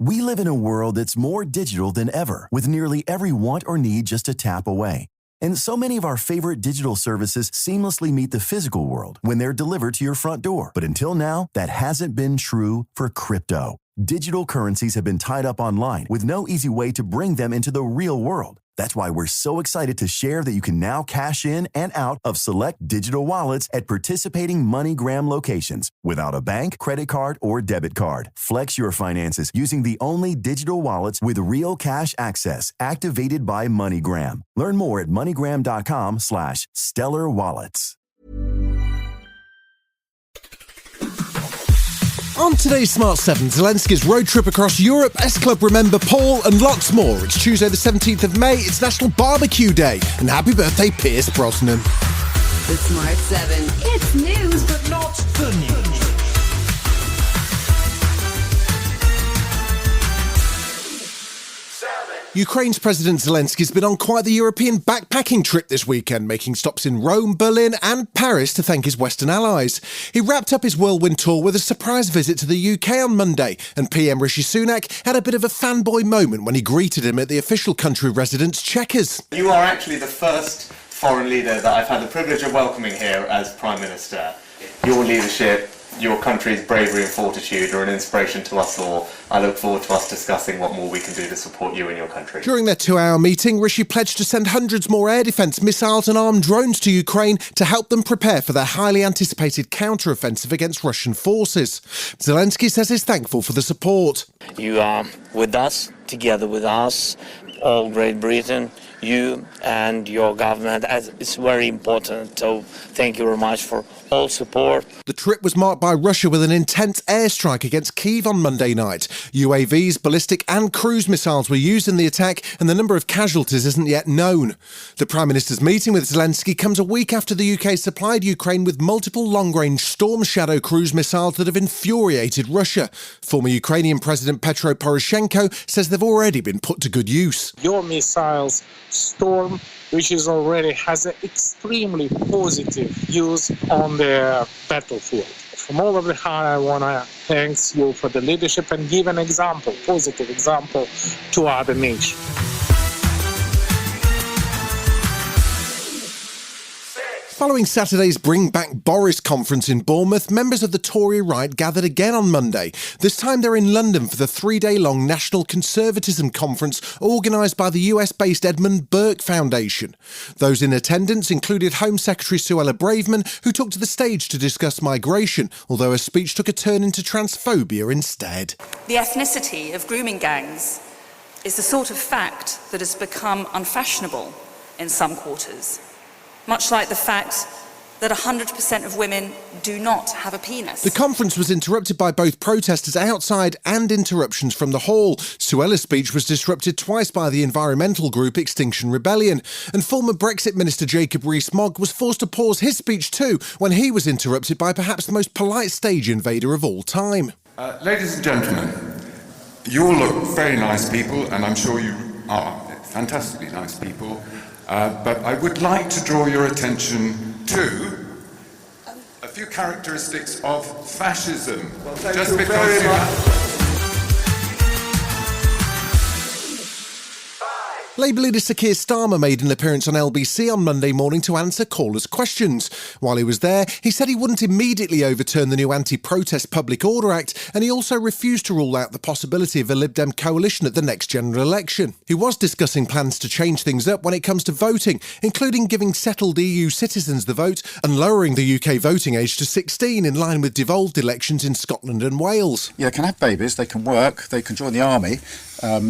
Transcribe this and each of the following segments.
We live in a world that's more digital than ever, with nearly every want or need just a tap away. And so many of our favorite digital services seamlessly meet the physical world when they're delivered to your front door. But until now, that hasn't been true for crypto. Digital currencies have been tied up online with no easy way to bring them into the real world. That's why we're so excited to share that you can now cash in and out of select digital wallets at participating MoneyGram locations without a bank, credit card, or debit card. Flex your finances using the only digital wallets with real cash access activated by MoneyGram. Learn more at moneygram.com/stellar wallets. On today's Smart 7, Zelensky's road trip across Europe, S-Club Remember Paul, and lots more. It's Tuesday the 17th of May, it's National Barbecue Day, and happy birthday Pierce Brosnan. The Smart 7. It's news, but not the news. Ukraine's President Zelensky's been on quite the European backpacking trip this weekend, making stops in Rome, Berlin and Paris to thank his Western allies. He wrapped up his whirlwind tour with a surprise visit to the UK on Monday, and PM Rishi Sunak had a bit of a fanboy moment when he greeted him at the official country residence Chequers. You are actually the first foreign leader that I've had the privilege of welcoming here as Prime Minister. Your leadership, your country's bravery and fortitude are an inspiration to us all. I look forward to us discussing what more we can do to support you and your country. During their 2-hour meeting, Rishi pledged to send hundreds more air defence missiles and armed drones to Ukraine to help them prepare for their highly anticipated counter-offensive against Russian forces. Zelensky says he's thankful for the support. You are with us, together with us, all Great Britain, you and your government. It's very important, so thank you very much for all support. The trip was marked by Russia with an intense airstrike against Kyiv on Monday night. UAVs, ballistic and cruise missiles were used in the attack, and the number of casualties isn't yet known. The Prime Minister's meeting with Zelensky comes a week after the UK supplied Ukraine with multiple long-range Storm Shadow cruise missiles that have infuriated Russia. Former Ukrainian President Petro Poroshenko says they've already been put to good use. Your missiles, Storm, which is already has an extremely positive use on the battlefield. From all of the heart, I want to thank you for the leadership and give an example, positive example, to other nations. Following Saturday's Bring Back Boris conference in Bournemouth, members of the Tory right gathered again on Monday. This time they're in London for the 3-day-long National Conservatism conference organised by the US-based Edmund Burke Foundation. Those in attendance included Home Secretary Suella Braverman, who took to the stage to discuss migration, although her speech took a turn into transphobia instead. The ethnicity of grooming gangs is the sort of fact that has become unfashionable in some quarters. Much like the fact that 100% of women do not have a penis. The conference was interrupted by both protesters outside and interruptions from the hall. Suella's speech was disrupted twice by the environmental group Extinction Rebellion, and former Brexit Minister Jacob Rees-Mogg was forced to pause his speech too when he was interrupted by perhaps the most polite stage invader of all time. Ladies and gentlemen, you all look very nice people, and I'm sure you are fantastically nice people. But I would like to draw your attention to a few characteristics of fascism. Just because you Labour leader Sir Keir Starmer made an appearance on LBC on Monday morning to answer callers' questions. While he was there, he said he wouldn't immediately overturn the new Anti-Protest Public Order Act, and he also refused to rule out the possibility of a Lib Dem coalition at the next general election. He was discussing plans to change things up when it comes to voting, including giving settled EU citizens the vote and lowering the UK voting age to 16 in line with devolved elections in Scotland and Wales. Yeah, they can have babies, they can work, they can join the army.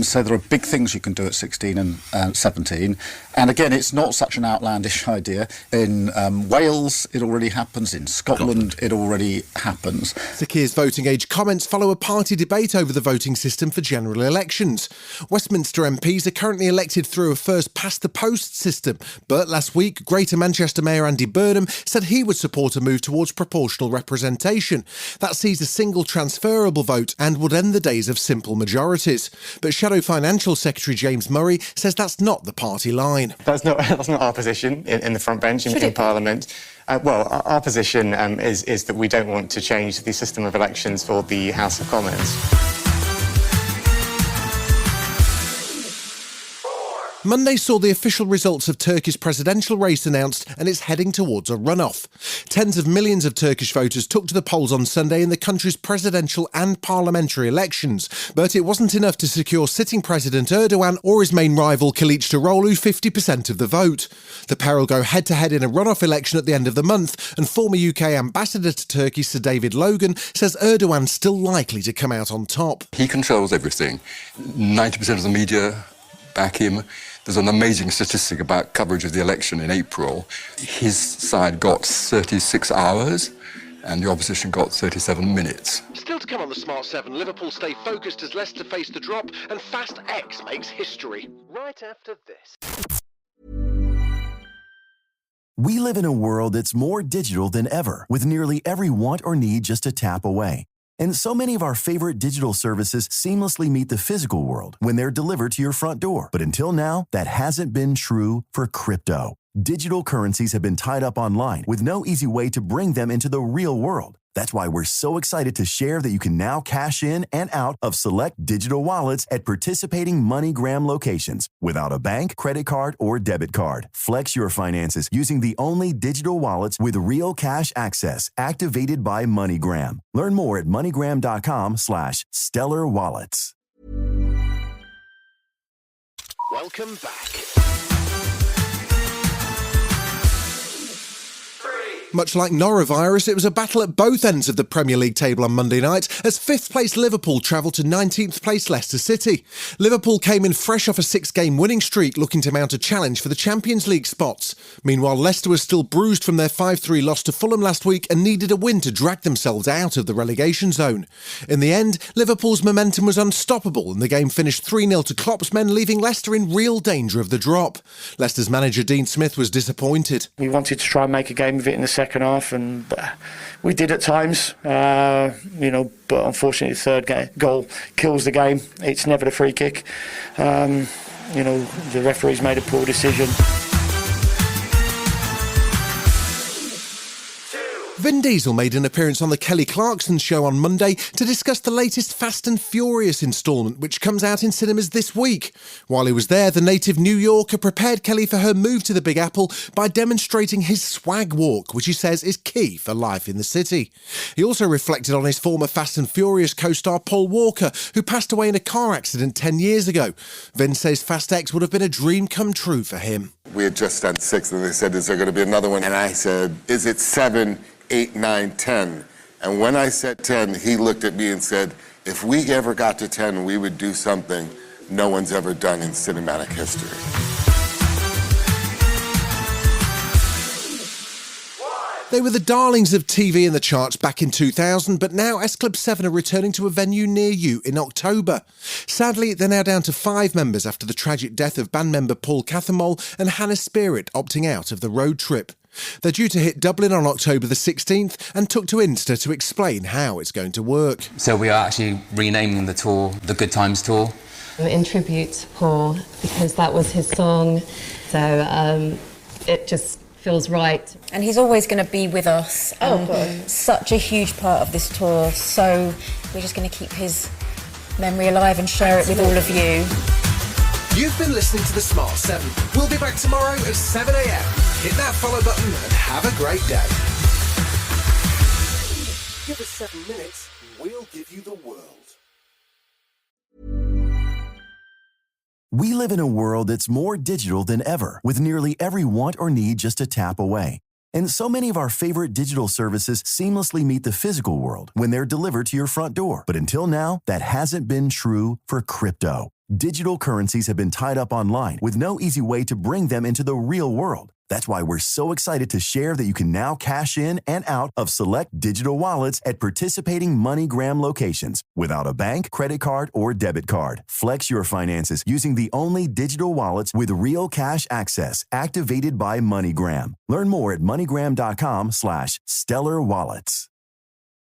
So there are big things you can do at 16 and 17. And again, it's not such an outlandish idea. In Wales, it already happens. In Scotland, it already happens. Sir Keir's voting age comments follow a party debate over the voting system for general elections. Westminster MPs are currently elected through a first-past-the-post system. But last week, Greater Manchester Mayor Andy Burnham said he would support a move towards proportional representation. That sees a single transferable vote and would end the days of simple majorities. But Shadow Financial Secretary James Murray says that's not the party line. That's not our position in the front bench in Parliament. Our position is that we don't want to change the system of elections for the House of Commons. Monday saw the official results of Turkey's presidential race announced, and it's heading towards a runoff. Tens of millions of Turkish voters took to the polls on Sunday in the country's presidential and parliamentary elections, but it wasn't enough to secure sitting President Erdogan or his main rival Kılıçdaroğlu 50% of the vote. The pair will go head-to-head in a runoff election at the end of the month, and former UK ambassador to Turkey Sir David Logan says Erdogan's still likely to come out on top. He controls everything. 90% of the media back him. There's an amazing statistic about coverage of the election in April. His side got 36 hours and the opposition got 37 minutes. Still to come on the Smart 7, Liverpool stay focused as Leicester face the drop, and Fast X makes history. Right after this. We live in a world that's more digital than ever, with nearly every want or need just a tap away. And so many of our favorite digital services seamlessly meet the physical world when they're delivered to your front door. But until now, that hasn't been true for crypto. Digital currencies have been tied up online with no easy way to bring them into the real world. That's why we're so excited to share that you can now cash in and out of select digital wallets at participating MoneyGram locations without a bank, credit card, or debit card. Flex your finances using the only digital wallets with real cash access activated by MoneyGram. Learn more at moneygram.com/stellar wallets. Welcome back. Much like norovirus, it was a battle at both ends of the Premier League table on Monday night as 5th place Liverpool travelled to 19th place Leicester City. Liverpool came in fresh off a 6-game winning streak, looking to mount a challenge for the Champions League spots. Meanwhile, Leicester was still bruised from their 5-3 loss to Fulham last week and needed a win to drag themselves out of the relegation zone. In the end, Liverpool's momentum was unstoppable and the game finished 3-0 to Klopp's men, leaving Leicester in real danger of the drop. Leicester's manager Dean Smith was disappointed. We wanted to try and make a game of it in the second half, and we did at times, but unfortunately the third goal kills the game. It's never the free kick. The referee's made a poor decision. Vin Diesel made an appearance on the Kelly Clarkson show on Monday to discuss the latest Fast and Furious instalment, which comes out in cinemas this week. While he was there, the native New Yorker prepared Kelly for her move to the Big Apple by demonstrating his swag walk, which he says is key for life in the city. He also reflected on his former Fast and Furious co-star Paul Walker, who passed away in a car accident 10 years ago. Vin says Fast X would have been a dream come true for him. We had just done 6 and they said, is there going to be another one? And I said, is it 7, 8, 9, 10? And when I said 10, he looked at me and said, if we ever got to 10, we would do something no one's ever done in cinematic history. They were the darlings of TV in the charts back in 2000, but now S Club 7 are returning to a venue near you in October. Sadly, they're now down to 5 members after the tragic death of band member Paul Cathermole and Hannah Spirit opting out of the road trip. They're due to hit Dublin on October the 16th and took to Insta to explain how it's going to work. So we are actually renaming the tour the Good Times Tour. In tribute to Paul, because that was his song, so it just feels right. And he's always going to be with us. Such a huge part of this tour, so we're just going to keep his memory alive and share it with all of you. You've been listening to The Smart 7. We'll be back tomorrow at 7 a.m. Hit that follow button and have a great day. Give us 7 minutes, we'll give you the world. We live in a world that's more digital than ever, with nearly every want or need just a tap away. And so many of our favorite digital services seamlessly meet the physical world when they're delivered to your front door. But until now, that hasn't been true for crypto. Digital currencies have been tied up online with no easy way to bring them into the real world. That's why we're so excited to share that you can now cash in and out of select digital wallets at participating MoneyGram locations without a bank, credit card, or debit card. Flex your finances using the only digital wallets with real cash access activated by MoneyGram. Learn more at moneygram.com/stellar wallets.